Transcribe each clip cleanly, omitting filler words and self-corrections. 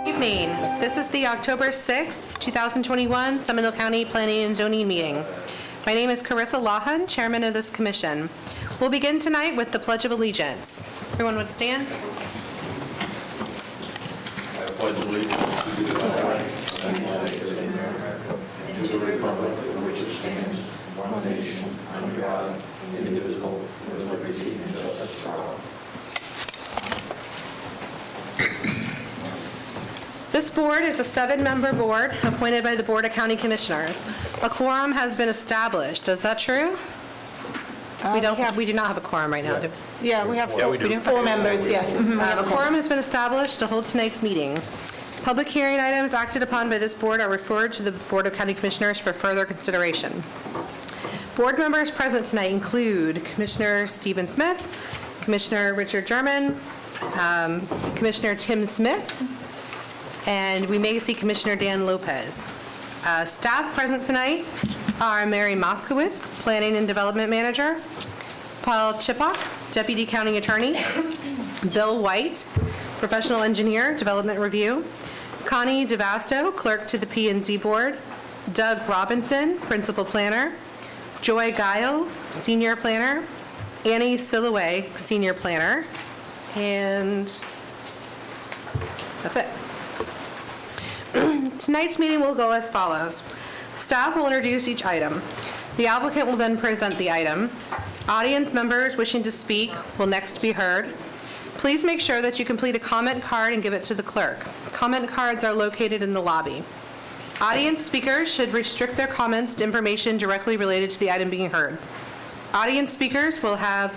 Evening. This is the October 6th, 2021 Seminole County Planning and Zoning meeting. My name is Carissa Lahan, Chairman of this commission. We'll begin tonight with the Pledge of Allegiance. Everyone would stand. I pledge allegiance to the flag of the United States of America and to the republic for which it stands, one nation, under God, indivisible, with liberty and justice for all. This board is a 7-member board appointed by the Board of County Commissioners. A quorum has been established. Is that true? We do not have a quorum right now. Yeah, we have do. four members, yes. A quorum has been established to hold tonight's meeting. Public hearing items acted upon by this board are referred to the Board of County Commissioners for further consideration. Board members present tonight include Commissioner Stephen Smith, Commissioner Richard German, Commissioner Tim Smith, and we may see Commissioner Dan Lopez. Staff present tonight are Mary Moskowitz, Planning and Development Manager, Paul Chipak, Deputy County Attorney, Bill White, Professional Engineer, Development Review, Connie DeVasto, Clerk to the P&Z Board, Doug Robinson, Principal Planner, Joy Giles, Senior Planner, Annie Silloway, Senior Planner, and that's it. Tonight's meeting will go as follows. Staff will introduce each item. The applicant will then present the item. Audience members wishing to speak will next be heard. Please make sure that you complete a comment card and give it to the clerk. Comment cards are located in the lobby. Audience speakers should restrict their comments to information directly related to the item being heard. Audience speakers will have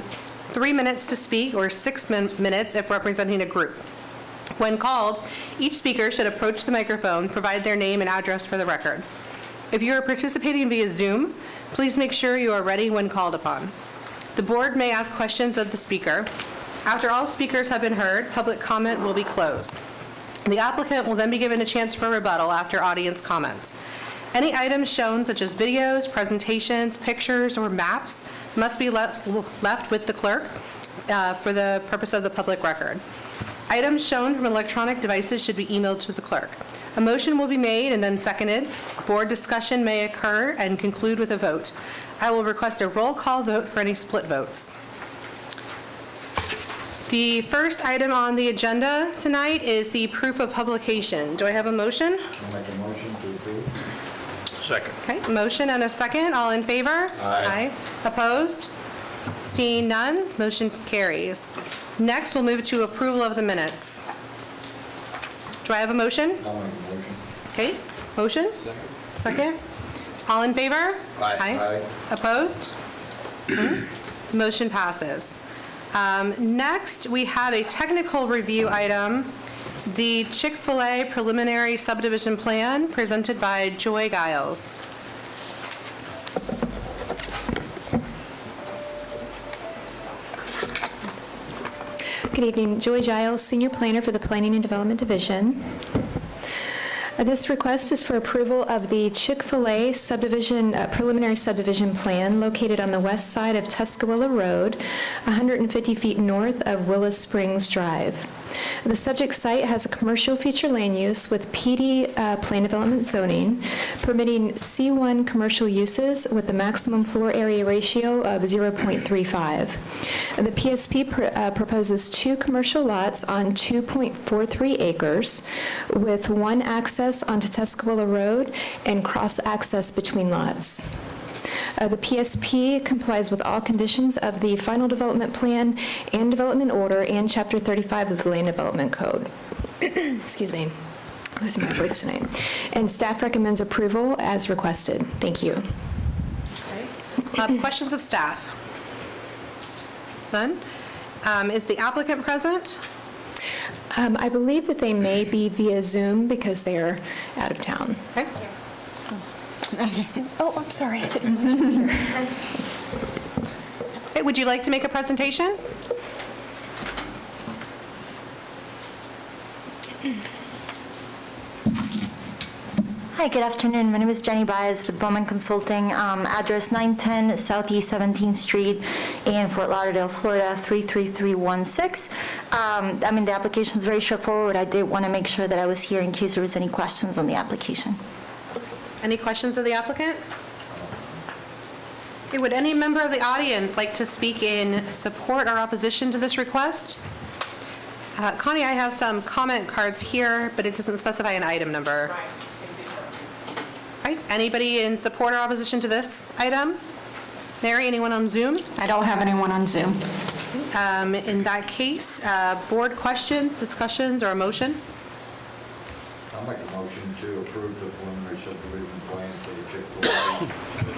3 minutes to speak or 6 minutes if representing a group. When called, each speaker should approach the microphone, provide their name and address for the record. If you are participating via Zoom, please make sure you are ready when called upon. The board may ask questions of the speaker. After all speakers have been heard, public comment will be closed. The applicant will then be given a chance for rebuttal after audience comments. Any items shown, such as videos, presentations, pictures, or maps, must be left with the clerk for the purpose of the public record. Items shown from electronic devices should be emailed to the clerk. A motion will be made and then seconded. Board discussion may occur and conclude with a vote. I will request a roll call vote for any split votes. The first item on the agenda tonight is the proof of publication. Do I have a motion? I'll make a motion to approve. Second. Okay, motion and a second. All in favor? Aye. Opposed? Seeing none, motion carries. Next, we'll move to approval of the minutes. Do I have a motion? I'll make a motion. Okay, motion? Second. All in favor? Aye. Opposed? Motion passes. Next, we have a technical review item, the Chick-fil-A preliminary subdivision plan presented by Joy Giles. Good evening. Joy Giles, Senior Planner for the Planning and Development Division. This request is for approval of the Chick-fil-A subdivision, preliminary subdivision plan located on the west side of Tuscaloosa Road, 150 feet north of Willis Springs Drive. The subject site has a commercial feature land use with PD plan development zoning, permitting C1 commercial uses with the maximum floor area ratio of 0.35. The PSP proposes 2 commercial lots on 2.43 acres with 1 access onto Tuscaloosa Road and cross access between lots. The PSP complies with all conditions of the final development plan and development order and Chapter 35 of the Land Development Code. Excuse me, I'm losing my voice tonight. And staff recommends approval as requested. Thank you. Questions of staff? None? Is the applicant present? I believe that they may be via Zoom because they're out of town. Okay. Oh, I'm sorry. I didn't. Okay, would you like to make a presentation? Hi, good afternoon. My name is Jenny Baez with Bowman Consulting, address 910 Southeast 17th Street in Fort Lauderdale, Florida, 33316. The application is very straightforward. I did want to make sure that I was here in case there was any questions on the application. Any questions of the applicant? Okay, would any member of the audience like to speak in support or opposition to this request? Connie, I have some comment cards here, but it doesn't specify an item number. Right, anybody in support or opposition to this item? Mary, anyone on Zoom? I don't have anyone on Zoom. In that case, board questions, discussions, or a motion? I'll make a motion to approve the preliminary subdivision plan for the Chick-fil-A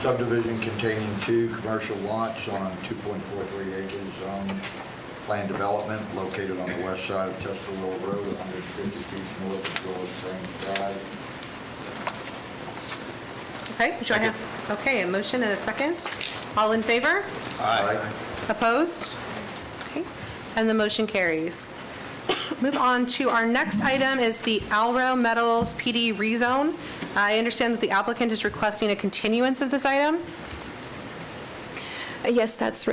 subdivision containing 2 commercial lots on 2.43 acres zoned planned development located on the west side of Tesla Road, 150 feet north of Village Range Drive. Okay, do I have, okay, a motion and a second. All in favor? Aye. Opposed? Okay, and the motion carries. Move on to our next item is the Alro Metals PD rezone. I understand that the applicant is requesting a continuance of this item. Yes, that's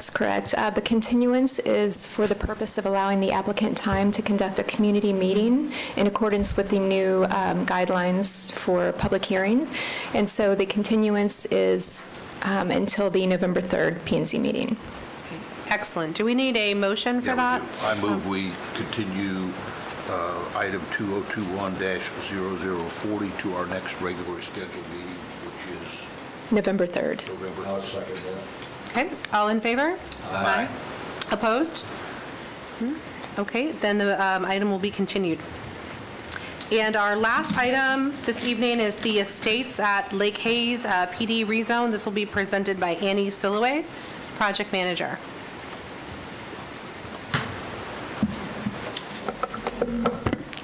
correct. The continuance is for the purpose of allowing the applicant time to conduct a community meeting in accordance with the new guidelines for public hearings. And so the continuance is until the November 3rd P&Z meeting. Excellent. Do we need a motion for that? I move we continue item 2021-0040 to our next regularly scheduled meeting, which is November 3rd. November. I'll second that. Okay, all in favor? Aye. Opposed? Okay, then the item will be continued. And our last item this evening is the Estates at Lake Hayes PD rezone. This will be presented by Annie Silloway, project manager.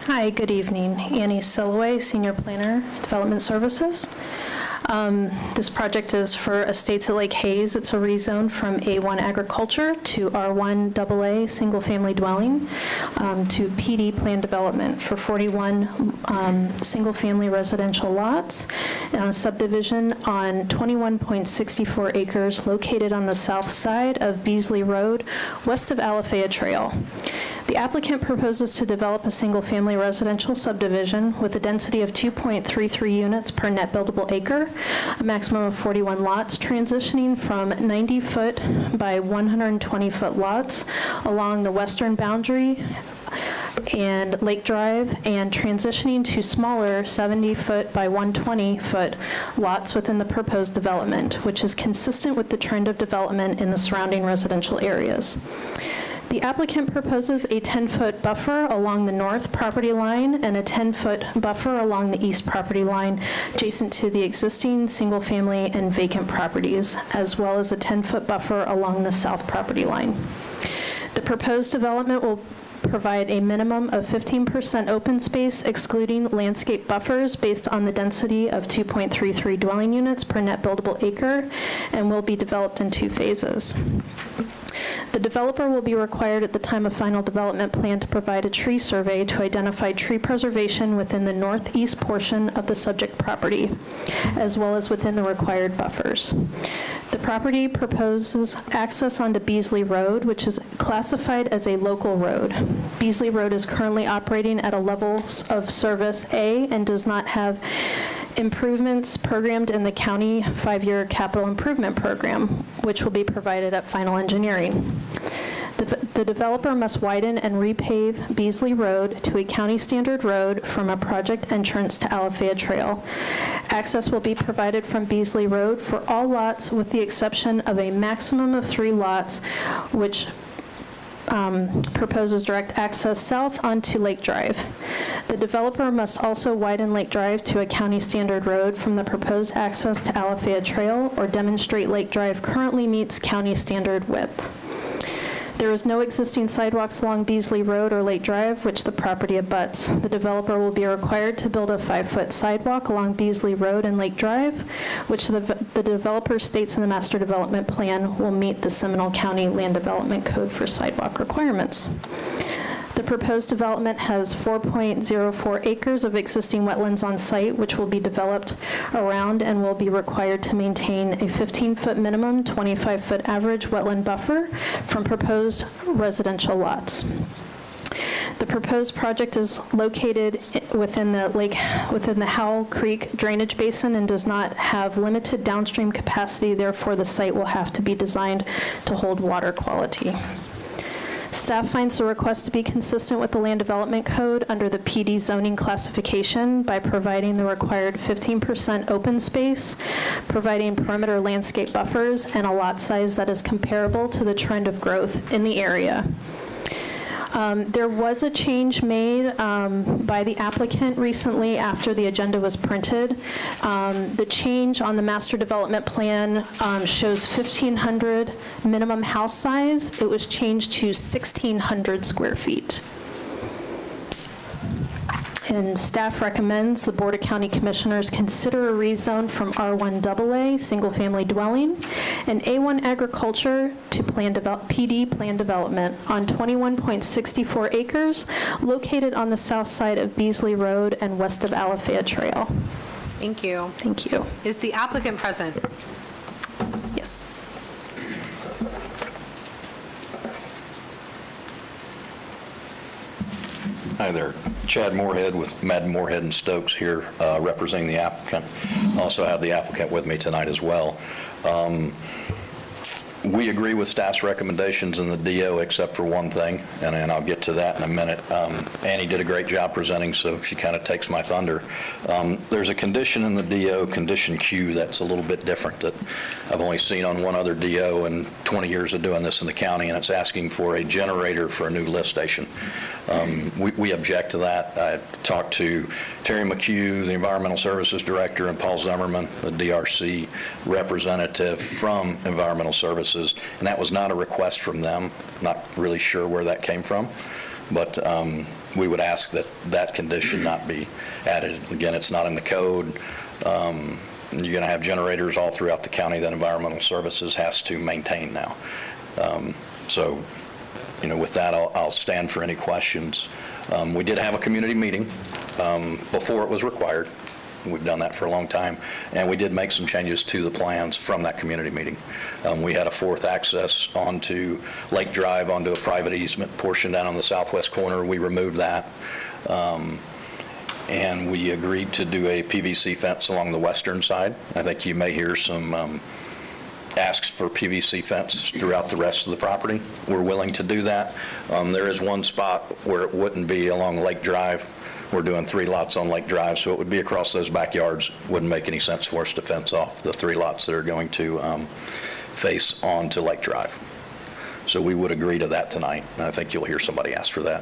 Hi, good evening. Annie Silloway, Senior Planner, Development Services. This project is for Estates at Lake Hayes. It's a rezone from A1 agriculture to R1 AA single-family dwelling to PD plan development for 41 single-family residential lots and a subdivision on 21.64 acres located on the south side of Beasley Road, west of Alafaya Trail. The applicant proposes to develop a single-family residential subdivision with a density of 2.33 units per net buildable acre, a maximum of 41 lots, transitioning from 90-foot by 120-foot lots along the western boundary and Lake Drive, and transitioning to smaller 70-foot by 120-foot lots within the proposed development, which is consistent with the trend of development in the surrounding residential areas. The applicant proposes a 10-foot buffer along the north property line and a 10-foot buffer along the east property line adjacent to the existing single-family and vacant properties, as well as a 10-foot buffer along the south property line. The proposed development will provide a minimum of 15% open space, excluding landscape buffers, based on the density of 2.33 dwelling units per net buildable acre, and will be developed in 2 phases. The developer will be required at the time of final development plan to provide a tree survey to identify tree preservation within the northeast portion of the subject property, as well as within the required buffers. The property proposes access onto Beasley Road, which is classified as a local road. Beasley Road is currently operating at a level of service A and does not have improvements programmed in the county 5-year capital improvement program, which will be provided at final engineering. The developer must widen and repave Beasley Road to a county standard road from a project entrance to Alafaya Trail. Access will be provided from Beasley Road for all lots with the exception of a maximum of 3 lots, which proposes direct access south onto Lake Drive. The developer must also widen Lake Drive to a county standard road from the proposed access to Alafaya Trail or demonstrate Lake Drive currently meets county standard width. There is no existing sidewalks along Beasley Road or Lake Drive, which the property abuts. The developer will be required to build a 5-foot sidewalk along Beasley Road and Lake Drive, which the developer states in the master development plan will meet the Seminole County Land Development Code for sidewalk requirements. The The proposed development has 4.04 acres of existing wetlands on site, which will be developed around and will be required to maintain a 15-foot minimum, 25-foot average wetland buffer from proposed residential lots. The proposed project is located within the Howell Creek drainage basin and does not have limited downstream capacity. Therefore, the site will have to be designed to hold water quality. Staff finds the request to be consistent with the Land Development Code under the PD zoning classification by providing the required 15% open space, providing perimeter landscape buffers, and a lot size that is comparable to the trend of growth in the area. There was a change made by the applicant recently after the agenda was printed. The change on the master development plan shows 1,500 minimum house size. It was changed to 1,600 square feet. And staff recommends the Board of County Commissioners consider a rezone from R1AA, single-family dwelling, and A1 agriculture to PD plan development on 21.64 acres located on the south side of Beasley Road and west of Alafaya Trail. Thank you. Thank you. Is the applicant present? Yes. Hi there. Chad Moorhead with Madden, Moorhead and Stokes here representing the applicant. Also have the applicant with me tonight as well. We agree with staff's recommendations in the DO except for one thing, and I'll get to that in a minute. Annie did a great job presenting, so she kind of takes my thunder. There's a condition in the DO, condition Q, that's a little bit different that I've only seen on one other DO in 20 years of doing this in the county, and it's asking for a generator for a new lift station. We object to that. I talked to Terry McHugh, the Environmental Services Director, and Paul Zimmerman, the DRC representative from Environmental Services, and that was not a request from them. Not really sure where that came from, but we would ask that that condition not be added. Again, it's not in the code. You're going to have generators all throughout the county that Environmental Services has to maintain now. So, you know, with that, I'll stand for any questions. We did have a community meeting before it was required. We've done that for a long time, and we did make some changes to the plans from that community meeting. We had a fourth access onto Lake Drive, onto a private easement portion down on the southwest corner. We removed that, and we agreed to do a PVC fence along the western side. I think you may hear some asks for PVC fence throughout the rest of the property. We're willing to do that. There is one spot where it wouldn't be along Lake Drive. We're doing 3 lots on Lake Drive, so it would be across those backyards. Wouldn't make any sense for us to fence off the 3 lots that are going to face onto Lake Drive. So we would agree to that tonight, and I think you'll hear somebody ask for that.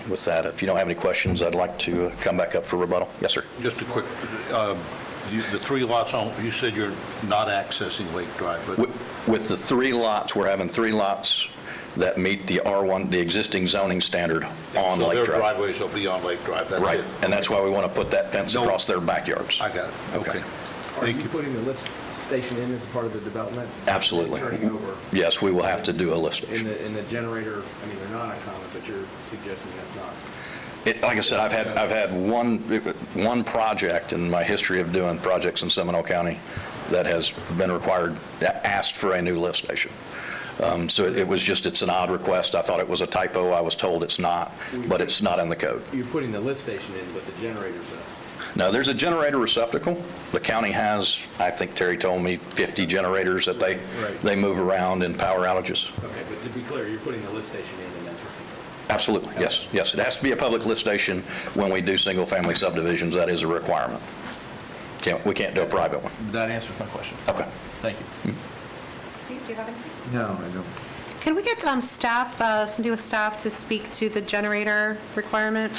With that, if you don't have any questions, I'd like to come back up for rebuttal. Yes, sir. Just a quick, the 3 lots on, you said you're not accessing Lake Drive, but With the 3 lots, we're having 3 lots that meet the R1, the existing zoning standard on so Lake their Drive. driveways will be on Lake Drive. That's Right, it. and that's why we want to put that fence No. across their backyards. I got it. Okay. Are Thank you you. putting the lift station in as part of the development? Absolutely. Turning over Yes, we will have to do a lift in station. the generator, I mean, they're not uncommon, but you're suggesting that's not. Like I said, I've had one project in my history of doing projects in Seminole County that has been required, asked for a new lift station. So it was just, it's an odd request. I thought it was a typo. I was told it's not, but it's not in the code. You're putting the lift station in, but the generator's up. No, there's a generator receptacle. The county has, I think Terry told me, 50 generators that Right. they move around in power outages. Okay, but to be clear, you're putting the lift station in and then turning it over. Absolutely, yes, yes. It has to be a public lift station when we do single-family subdivisions. That is a requirement. We can't do a private one. That answers my question. Okay. Thank you. Steve, do you have anything? No, I don't. Can we get staff, somebody with staff to speak to the generator requirement?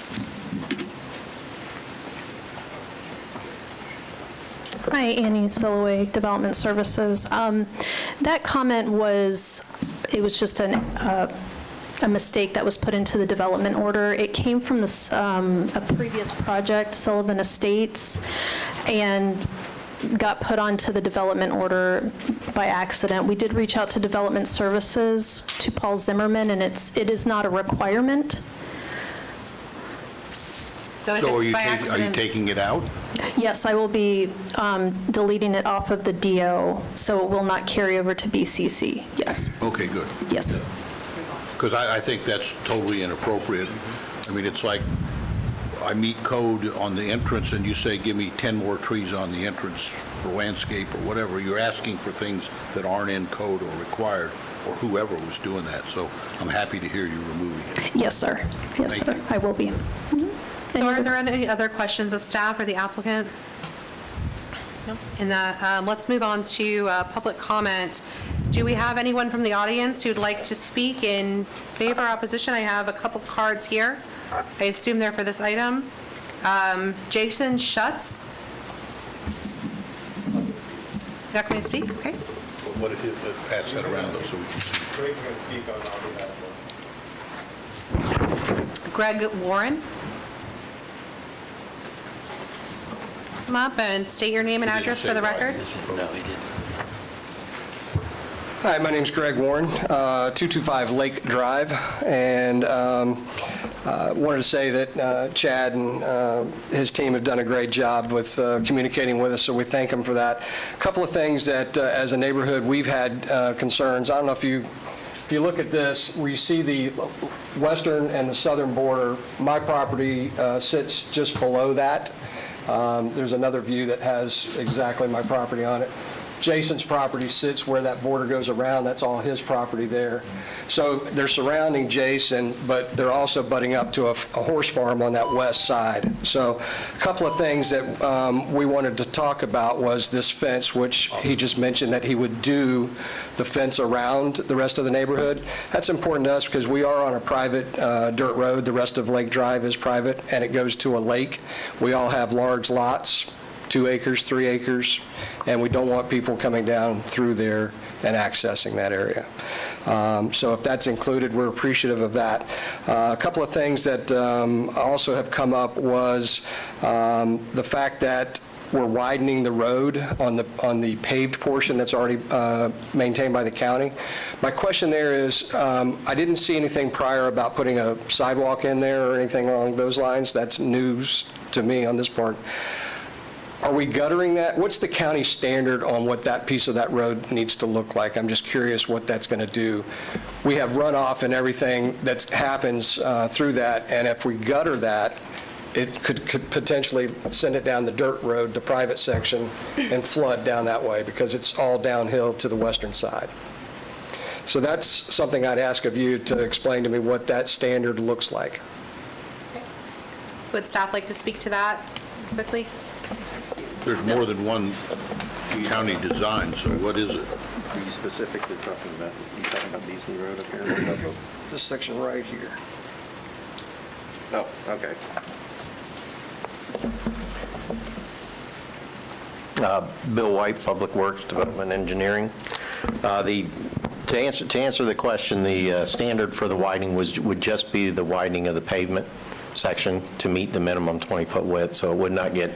Hi, Annie Silloway, Development Services. That comment was just a mistake that was put into the development order. It came from this, a previous project, Sullivan Estates, and got put onto the development order by accident. We did reach out to Development Services, to Paul Zimmerman, and it is not a requirement So if So it's by are you accident, taking it out? Yes, I will be deleting it off of the DO, so it will not carry over to BCC. Yes, Okay, good. yes. Because I think that's totally inappropriate. I mean, it's like, I meet code on the entrance, and you say, give me 10 more trees on the entrance or landscape or whatever. You're asking for things that aren't in code or required, or whoever was doing that. So I'm happy to hear you removing it. Yes, sir. Yes, Thank sir. you. I will be. so are there any other questions of staff or the applicant? No. In that, let's move on to public comment. Do we have anyone from the audience who'd like to speak in favor or opposition? I have a couple cards here. I assume they're for this item. Jason Schutz. Not going to speak? Okay. What if you pass that around, though, so we can see? Greg's going to speak on behalf of. Greg Warren. Come up and state your name and He didn't address say for the why. record. No, he didn't. Hi, my name's Greg Warren, 225 Lake Drive, and wanted to say that Chad and his team have done a great job with communicating with us, so we thank them for that. A couple of things that, as a neighborhood, we've had concerns. I don't know if you look at this, where you see the western and the southern border, my property sits just below that. There's another view that has exactly my property on it. Jason's property sits where that border goes around. That's all his property there. So they're surrounding Jason, but they're also butting up to a horse farm on that west side. So a couple of things that we wanted to talk about was this fence, which he just mentioned that he would do the fence around the rest of the neighborhood. That's important to us because we are on a private dirt road. The rest of Lake Drive is private, and it goes to a lake. We all have large lots, 2 acres, 3 acres, and we don't want people coming down through there and accessing that area. So if that's included, we're appreciative of that. A couple of things that also have come up was the fact that we're widening the road on the paved portion that's already maintained by the county. My question there is, I didn't see anything prior about putting a sidewalk in there or anything along those lines. That's news to me on this part. Are we guttering that? What's the county standard on what that piece of that road needs to look like? I'm just curious what that's going to do. We have runoff and everything that happens through that, and if we gutter that, it could potentially send it down the dirt road, the private section, and flood down that way because it's all downhill to the western side. So that's something I'd ask of you to explain to me what that standard looks like. Would staff like to speak to that quickly? There's more than one county design, so what is it? Are you specifically talking about, Beasley Road up here? This section right here. Oh, okay. Bill White, Public Works Development Engineering. To answer the question, the standard for the widening would just be the widening of the pavement section to meet the minimum 20-foot width, so it would not get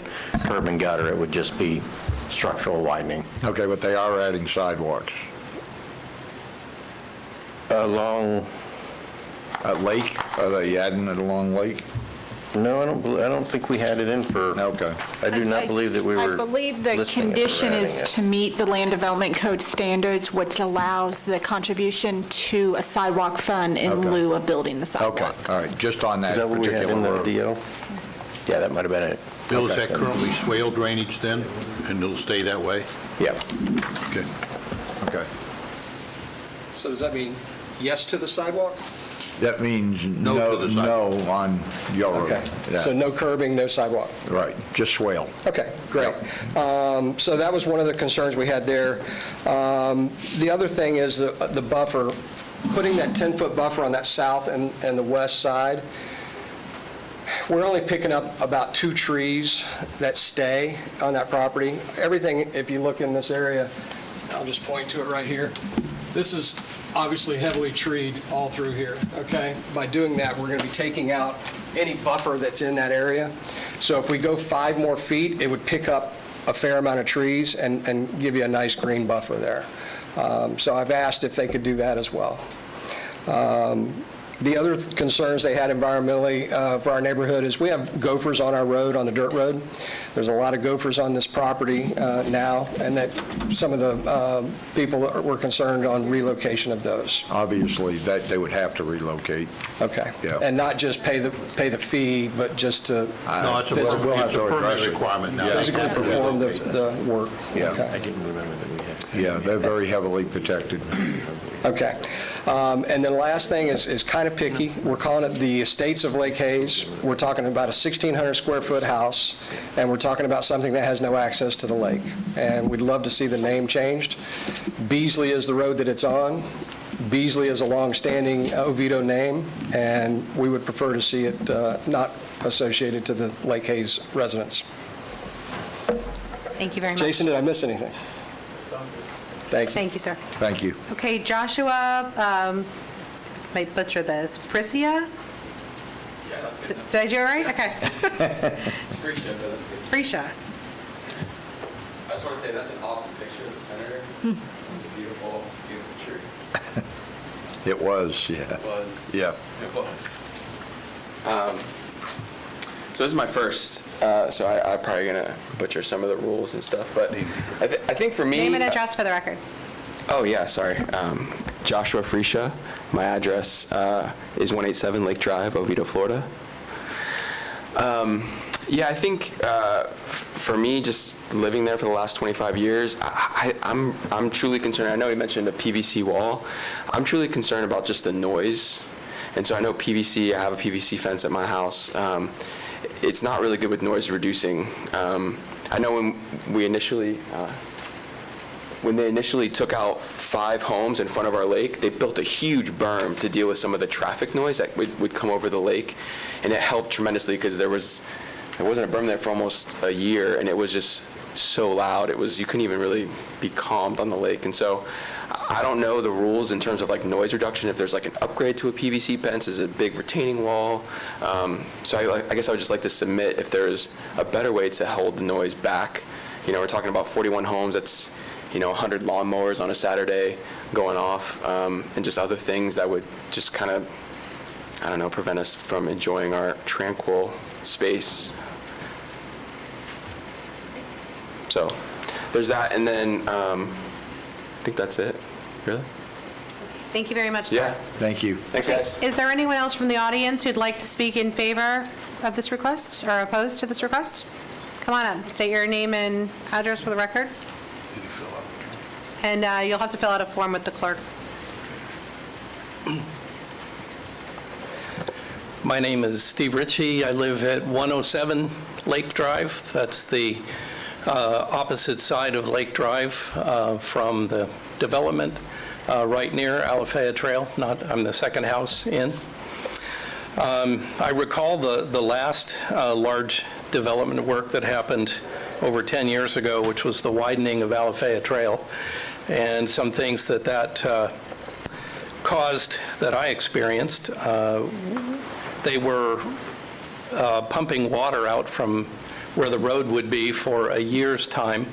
curb and gutter, it would just be structural widening. Okay, but they are adding sidewalks. Along, At Lake, are they adding it along Lake? no, I don't think we had it in for, Okay. I do not believe that we were I believe the listing it for condition is adding it. to meet the Land Development Code standards, which allows the contribution to a sidewalk fund in Okay. lieu of building the Okay, sidewalk. all right, just on that Is that what we had in particular the road. DO? Yeah, that might have been it. Bill, is Okay. that currently swale drainage then, and it'll stay that way? Yeah. Okay. Okay. So does that mean yes to the sidewalk? That means No no, to the sidewalk. no on your road. Okay. Yeah, So no curbing, no sidewalk? right, just swale. Okay, great. So that was one of the concerns we had there. The other thing is the buffer, putting that 10-foot buffer on that south and the west side. We're only picking up about 2 trees that stay on that property. Everything, if you look in this area, I'll just point to it right here. This is obviously heavily treed all through here, okay? By doing that, we're going to be taking out any buffer that's in that area. So if we go 5 more feet, it would pick up a fair amount of trees and give you a nice green buffer there. So I've asked if they could do that as well. The other concerns they had environmentally for our neighborhood is we have gophers on our road, on the dirt road. There's a lot of gophers on this property now, and that some of the people were concerned on relocation of those. Obviously, that they would have to relocate. Okay. Yeah. And not just pay the fee, but just to No, it's a We'll have to address permit it. requirement now. Yeah. physically perform the work. Yeah. Okay. I didn't remember that we had. Yeah, they're very heavily protected. Okay. And then the last thing is kind of picky. We're calling it the Estates of Lake Hayes. We're talking about a 1,600 square foot house, and we're talking about something that has no access to the lake. And we'd love to see the name changed. Beasley is the road that it's on. Beasley is a long-standing Oviedo name, and we would prefer to see it not associated to the Lake Hayes residents. Thank you very much. Jason, did I miss anything? Thank you. Thank you, sir. Thank you. Okay, Joshua, might butcher this, Frisia? Yeah, that's good. Did I do it right? Okay. Appreciate that, that's good. Frisia. I just want to say that's an awesome picture of the senator. It's a beautiful, beautiful tree. It was, yeah. It was. Yeah. It was. So this is my first, so I'm probably going to butcher some of the rules and stuff, but I think for me... Name and address for the record. Oh, yeah, sorry. Joshua Frisia. My address is 187 Lake Drive, Oviedo, Florida. Yeah, I think for me, just living there for the last 25 years, I'm truly concerned. I know he mentioned a PVC wall. I'm truly concerned about just the noise. And so I know PVC, I have a PVC fence at my house. It's not really good with noise reducing. I know when they initially took out 5 homes in front of our lake, they built a huge berm to deal with some of the traffic noise that would come over the lake. And it helped tremendously because there wasn't a berm there for almost a year, and it was just so loud. You couldn't even really be calmed on the lake. And so I don't know the rules in terms of like noise reduction, if there's like an upgrade to a PVC fence, is a big retaining wall. So I guess I would just like to submit if there's a better way to hold the noise back. You know, we're talking about 41 homes, that's 100 lawnmowers on a Saturday going off, and just other things that would just kind of, I don't know, prevent us from enjoying our tranquil space. So there's that, and then I think that's it. Really? Thank you very much, sir. Yeah. Thank you. Thanks, guys. Is there anyone else from the audience who'd like to speak in favor of this request or opposed to this request? Come on up, state your name and address for the record. And you'll have to fill out a form with the clerk. My name is Steve Ritchie. I live at 107 Lake Drive. That's the opposite side of Lake Drive from the development, right near Alafaya Trail. I'm the second house in. I recall the last large development work that happened over 10 years ago, which was the widening of Alafaya Trail, and some things that caused, that I experienced. They were pumping water out from where the road would be for a year's time,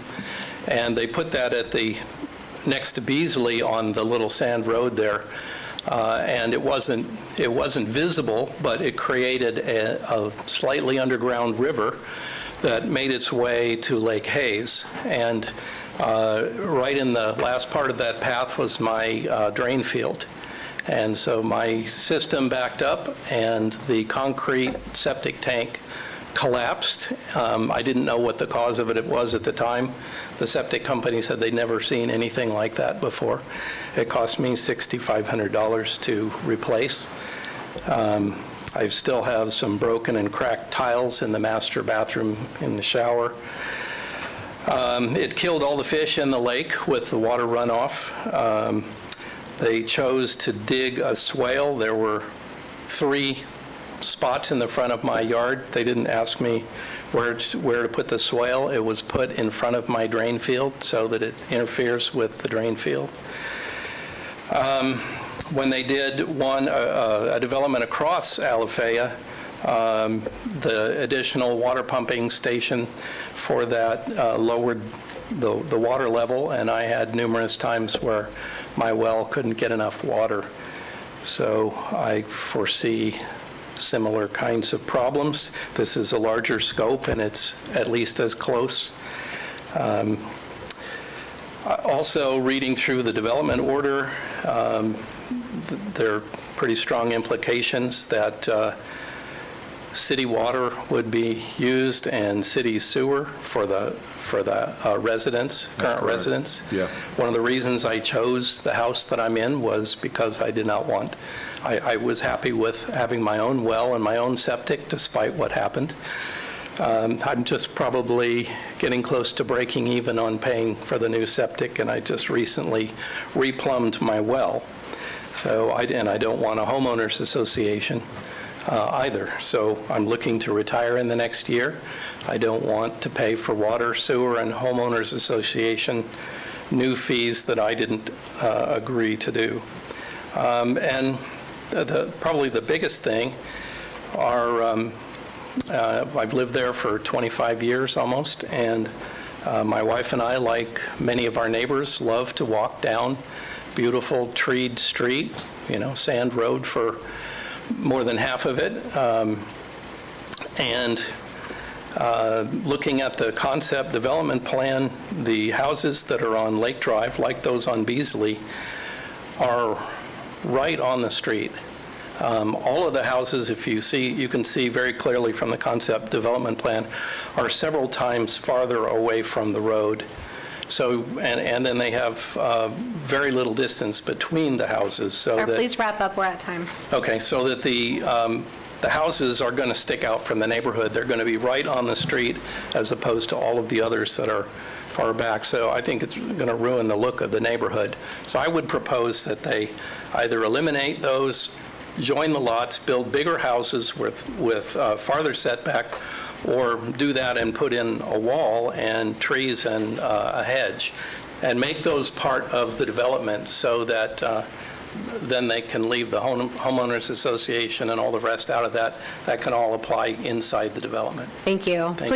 and they put that next to Beasley on the little sand road there, and it wasn't visible, but it created a slightly underground river that made its way to Lake Hayes. And right in the last part of that path was my drain field. And so my system backed up and the concrete septic tank collapsed. I didn't know what the cause of it was at the time. The septic company said they'd never seen anything like that before. It cost me $6,500 to replace. I still have some broken and cracked tiles in the master bathroom in the shower. It killed all the fish in the lake with the water runoff. They chose to dig a swale. There were 3 spots in the front of my yard. They didn't ask me where to put the swale. It was put in front of my drain field so that it interferes with the drain field. When they did a development across Alafaya, the additional water pumping station for that lowered the water level, and I had numerous times where my well couldn't get enough water. So I foresee similar kinds of problems. This is a larger scope, and it's at least as close. Also, reading through the development order, there are pretty strong implications that city water would be used and city sewer for the residents, current residents. Yeah. One of the reasons I chose the house that I'm in was because I did not want, I was happy with having my own well and my own septic despite what happened. I'm just probably getting close to breaking even on paying for the new septic, and I just recently replumbed my well. So I don't want a homeowners association either. So I'm looking to retire in the next year. I don't want to pay for water, sewer, and homeowners association new fees that I didn't agree to do. And probably the biggest thing are, I've lived there for 25 years almost, and my wife and I, like many of our neighbors, love to walk down beautiful treed street, sand road for more than half of it. Looking at the concept development plan, the houses that are on Lake Drive, like those on Beasley, are right on the street. All of the houses, if you see, you can see very clearly from the concept development plan, are several times farther away from the road. So, and then they have very little distance between the houses, so Sir, that... please wrap up, we're at time. Okay, so that the houses are going to stick out from the neighborhood. They're going to be right on the street as opposed to all of the others that are far back. So I think it's going to ruin the look of the neighborhood. So I would propose that they either eliminate those, join the lots, build bigger houses with farther setback, or do that and put in a wall and trees and a hedge, and make those part of the development so that then they can leave the homeowners association and all the rest out of that. That can all apply inside the development. Thank you. Thank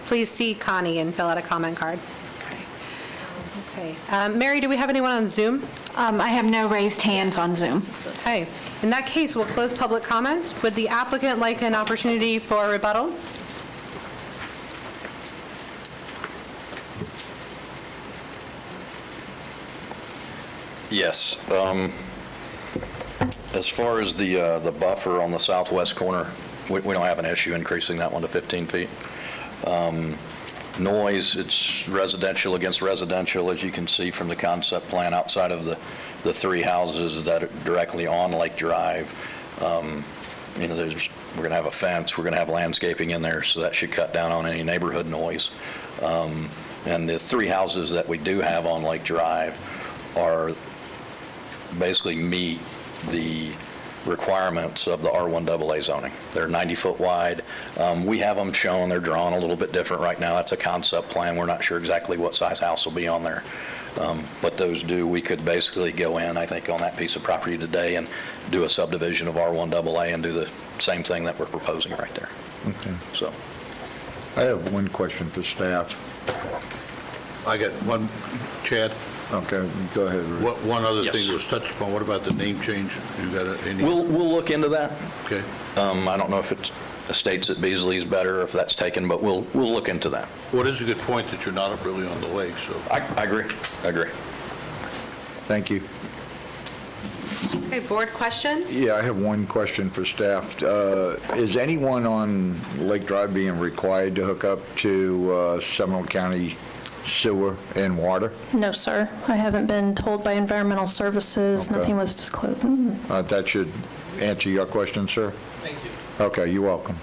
Please see Connie and fill out a comment card. Okay. Mary, do we have anyone on Zoom? I have no raised hands on Zoom. Okay. In that case, we'll close public comment. Would the applicant like an opportunity for rebuttal? Yes. As far as the buffer on the southwest corner, we don't have an issue increasing that one to 15 feet. Noise, it's residential against residential, as you can see from the concept plan, outside of the three houses that are directly on Lake Drive. We're going to have a fence, we're going to have landscaping in there, so that should cut down on any neighborhood noise. And the three houses that we do have on Lake Drive are basically meet the requirements of the R1AA zoning. They're 90-foot wide. We have them shown, they're drawn a little bit different right now. That's a concept plan. We're not sure exactly what size house will be on there. But those we could basically go in, I think, on that piece of property today and do a subdivision of R1AA and do the same thing that we're proposing right there. Okay. So, I have one question for staff. I got one, Chad. Okay, go ahead, Rick. One other Yes. thing that was touched upon, what about the name change? You got any? we'll look into that. Okay. I don't know if it states that Beasley is better, or if that's taken, but we'll look into that. Well, it is a good point that you're not really on the lake, so. I agree. Thank you. Okay, board questions? Yeah, I have one question for staff. Is anyone on Lake Drive being required to hook up to Seminole County sewer and water? No, sir. I haven't been told by environmental services. Okay. Nothing was disclosed. That should answer your question, sir? Thank you. Okay, you're welcome.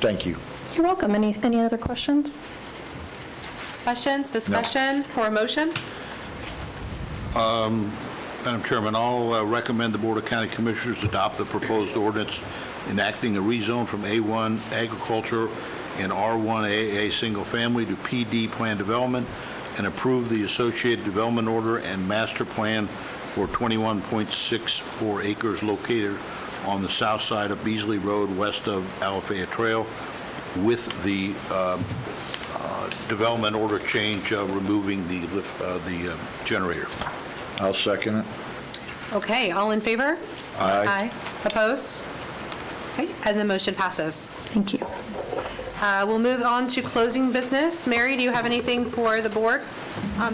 Thank you. You're welcome. Any other questions? Questions, discussion, or a motion? Madam Chairman, I'll recommend the Board of County Commissioners adopt the proposed ordinance enacting a rezone from A1 agriculture and R1AA single family to PD plan development, and approve the associated development order and master plan for 21.64 acres located on the south side of Beasley Road, west of Alafaya Trail, with the development order change removing the generator. I'll second it. Okay, all in favor? Aye. Opposed? Okay, and the motion passes. Thank you. We'll move on to closing business. Mary, do you have anything for the board?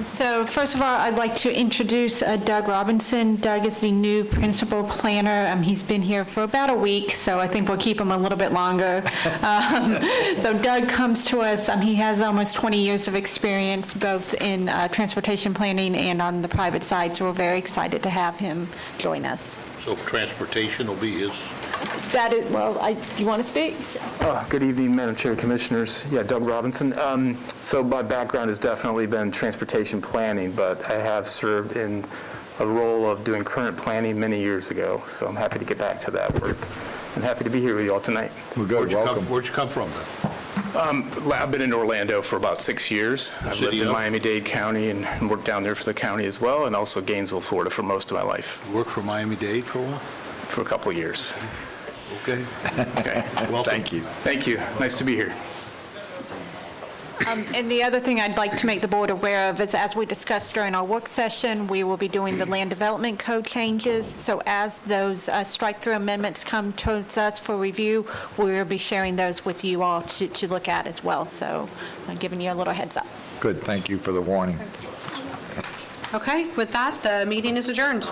So first of all, I'd like to introduce Doug Robinson. Doug is the new principal planner. He's been here for about a week, so I think we'll keep him a little bit longer. So Doug comes to us, he has almost 20 years of experience both in transportation planning and on the private side, so we're very excited to have him join us. So transportation will be his, That is, well, do you want to speak? Good evening, Madam Chair, Commissioners. Yeah, Doug Robinson. So my background has definitely been transportation planning, but I have served in a role of doing current planning many years ago, so I'm happy to get back to that work. I'm happy to be here with you all tonight. We're good, welcome. where'd you come from then? I've been in Orlando for about 6 years. I've lived City in of? Miami-Dade County and worked down there for the county as well, and also Gainesville, Florida for most of my life, You worked for Miami-Dade for a while? for a couple of years. Okay. Okay. Welcome. Thank you. Thank you. Nice to be here. And the other thing I'd like to make the board aware of is, as we discussed during our work session, we will be doing the land development code changes. So as those strike-through amendments come towards us for review, we will be sharing those with you all to look at as well. So I'm giving you a little heads up. Good, thank you for the warning. Okay, with that, the meeting is adjourned.